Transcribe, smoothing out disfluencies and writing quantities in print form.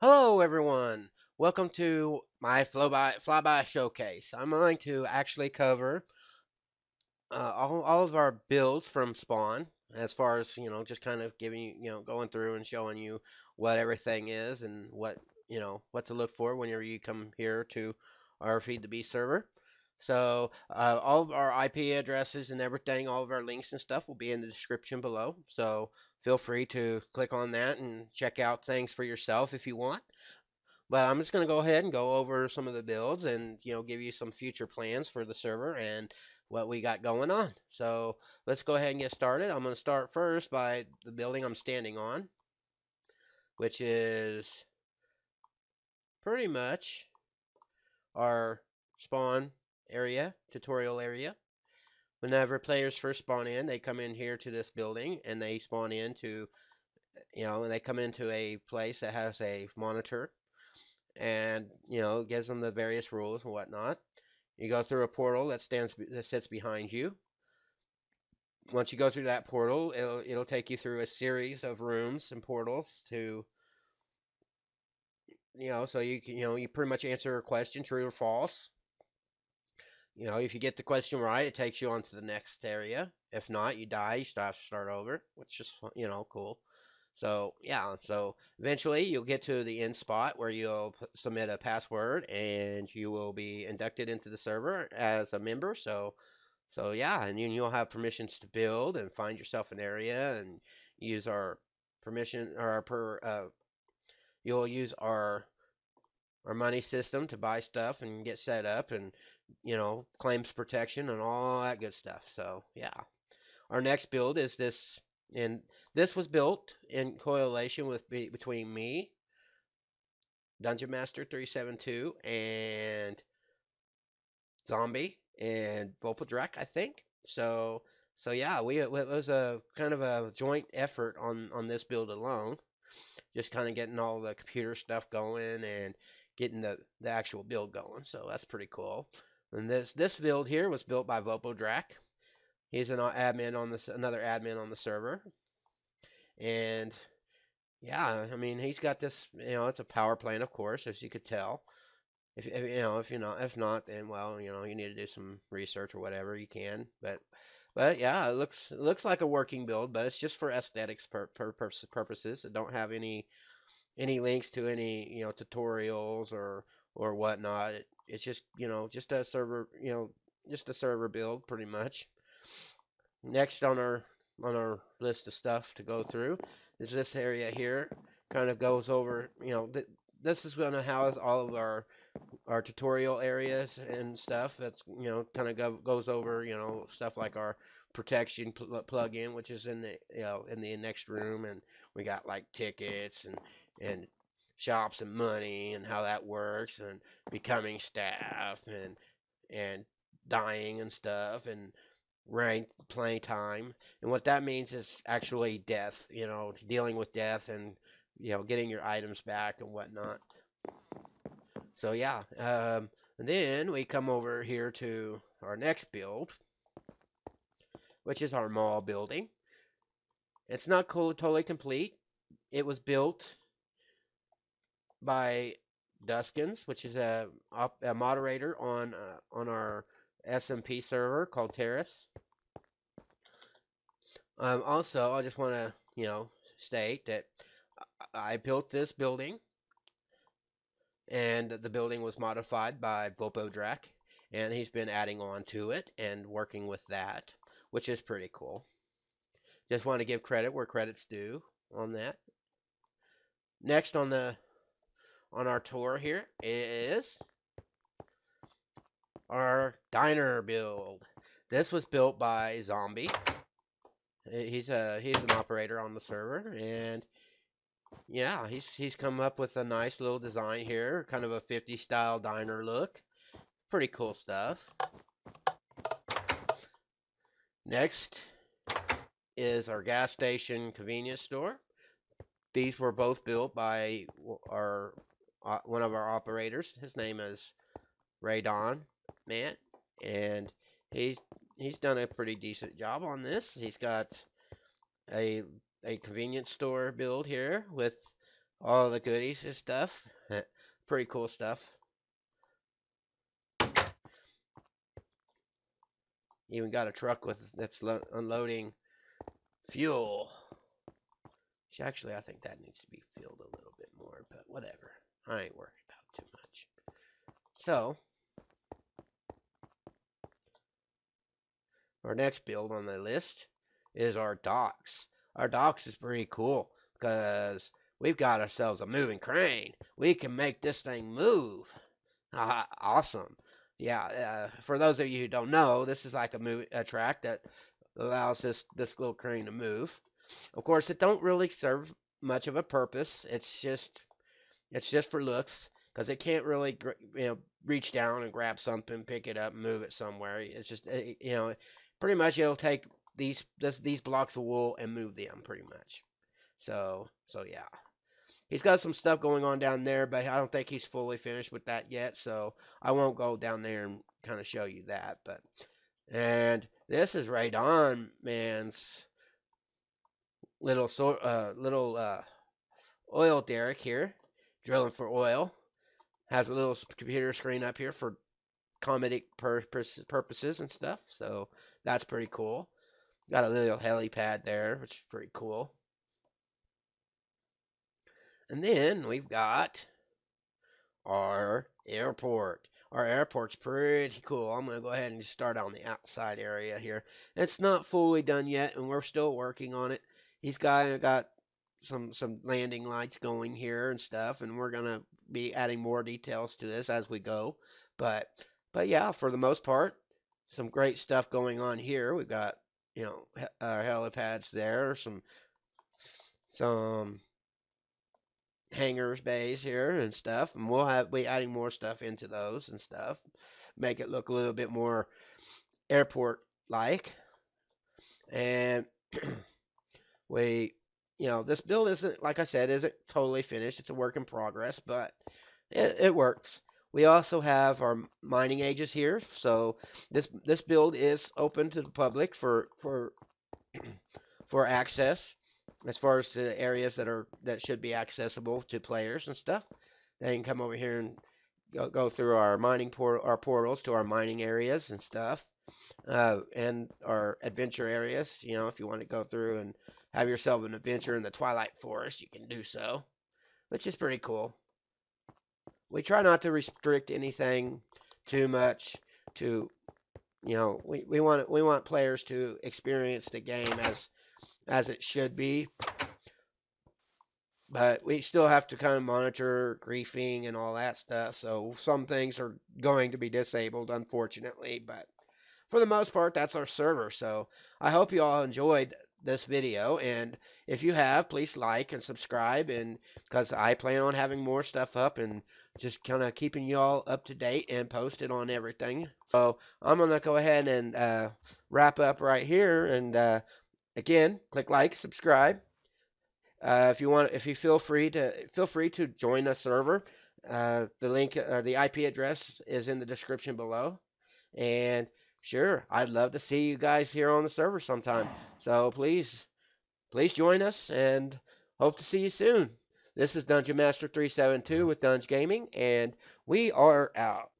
Hello, everyone. Welcome to my flyby showcase. I'm going to actually cover all of our builds from Spawn, as far as just kind of giving going through and showing you what everything is and what to look for whenever you come here to our Feed the Beast server. So all of our IP addresses and everything, all of our links and stuff will be in the description below. So feel free to click on that and check out things for yourself if you want. But I'm just going to go ahead and go over some of the builds and give you some future plans for the server and what we got going on. So let's go ahead and get started. I'm going to start first by the building I'm standing on, which is pretty much our spawn area, tutorial area. Whenever players first spawn in, they come in here to this building and they spawn into, and they come into a place that has a monitor and gives them the various rules and whatnot. You go through a portal that sits behind you. Once you go through that portal, it'll take you through a series of rooms and portals to so you can you pretty much answer a question, true or false. If you get the question right, it takes you on to the next area. If not, you die. You still have to start over, which is cool. So yeah, so eventually you'll get to the end spot where you'll submit a password and you will be inducted into the server as a member. So yeah, and you'll have permissions to build and find yourself an area and use our permission or you'll use our money system to buy stuff and get set up and claims protection and all that good stuff. So yeah, our next build is this, and this was built in correlation with between me, Dungeon Master 372, and Zombie and Volpodrak, I think. So yeah, it was a kind of a joint effort on this build alone, just kind of getting all the computer stuff going and getting the actual build going. So that's pretty cool. And this build here was built by Volpodrak. He's another admin on the server, and yeah, I mean he's got this. It's a power plant, of course, as you could tell. If not, then well, you need to do some research or whatever you can. But yeah, it looks like a working build, but it's just for aesthetics purposes. It don't have any links to any tutorials or whatnot. It's just just a server just a server build pretty much. Next on our list of stuff to go through is this area here. Kind of goes over this is going to house all of our tutorial areas and stuff. That's kind of goes over stuff like our protection plug-in, which is in the next room, and we got like tickets and shops and money and how that works and becoming staff and dying and stuff and rank play time. And what that means is actually death, dealing with death and getting your items back and whatnot. So yeah, and then we come over here to our next build, which is our mall building. It's not totally complete. It was built by Duskins, which is a moderator on our SMP server called Terrace. Also, I just want to state that I built this building, and the building was modified by Volpodrak, and he's been adding on to it and working with that, which is pretty cool. Just want to give credit where credit's due on that. Next on our tour here is our diner build. This was built by Zombie. He's an operator on the server, and yeah, he's come up with a nice little design here, kind of a 50s style diner look. Pretty cool stuff. Next is our gas station convenience store. These were both built by one of our operators. His name is Radon Man, and he's done a pretty decent job on this. He's got a convenience store build here with all the goodies and stuff. Pretty cool stuff. Even got a truck with that's unloading fuel. Which actually, I think that needs to be filled a little bit more, but whatever. I ain't worried about too much. So, our next build on the list is our docks. Our docks is pretty cool because we've got ourselves a moving crane. We can make this thing move. Awesome. Yeah, for those of you who don't know, this is like a track that allows this little crane to move. Of course, it don't really serve much of a purpose. It's just for looks because it can't really reach down and grab something, pick it up, and move it somewhere. It's just pretty much it'll take these blocks of wool and move them pretty much. So yeah. He's got some stuff going on down there, but I don't think he's fully finished with that yet, so I won't go down there and kind of show you that. And this is Radon Man's little oil derrick here, drilling for oil. Has a little computer screen up here for comedic purposes and stuff, so that's pretty cool. Got a little helipad there, which is pretty cool. And then we've got our airport. Our airport's pretty cool. I'm going to go ahead and start on the outside area here. It's not fully done yet, and we're still working on it. He's got some landing lights going here and stuff, and we're going to be adding more details to this as we go. But yeah, for the most part, some great stuff going on here. We've got our helipads there, some hangars bays here and stuff, and we'll be adding more stuff into those and stuff, make it look a little bit more airport like. And this build isn't, like I said, isn't totally finished. It's a work in progress, but it works. We also have our mining ages here, so this build is open to the public for access, as far as the areas that should be accessible to players and stuff. They can come over here and go through our our portals to our mining areas and stuff, and our adventure areas. If you want to go through and have yourself an adventure in the Twilight Forest, you can do so, which is pretty cool. We try not to restrict anything too much. We want players to experience the game as it should be, but we still have to kind of monitor griefing and all that stuff. So some things are going to be disabled, unfortunately, but for the most part, that's our server. So I hope you all enjoyed this video, and if you have, please like and subscribe, and because I plan on having more stuff up and just kind of keeping you all up to date and posted on everything. So I'm gonna go ahead and wrap up right here, and again, click like, subscribe. If you feel free to join the server. The link, the IP address is in the description below. And sure, I'd love to see you guys here on the server sometime. So please join us, and hope to see you soon. This is Dungeon Master 372 with Dunge Gaming, and we are out.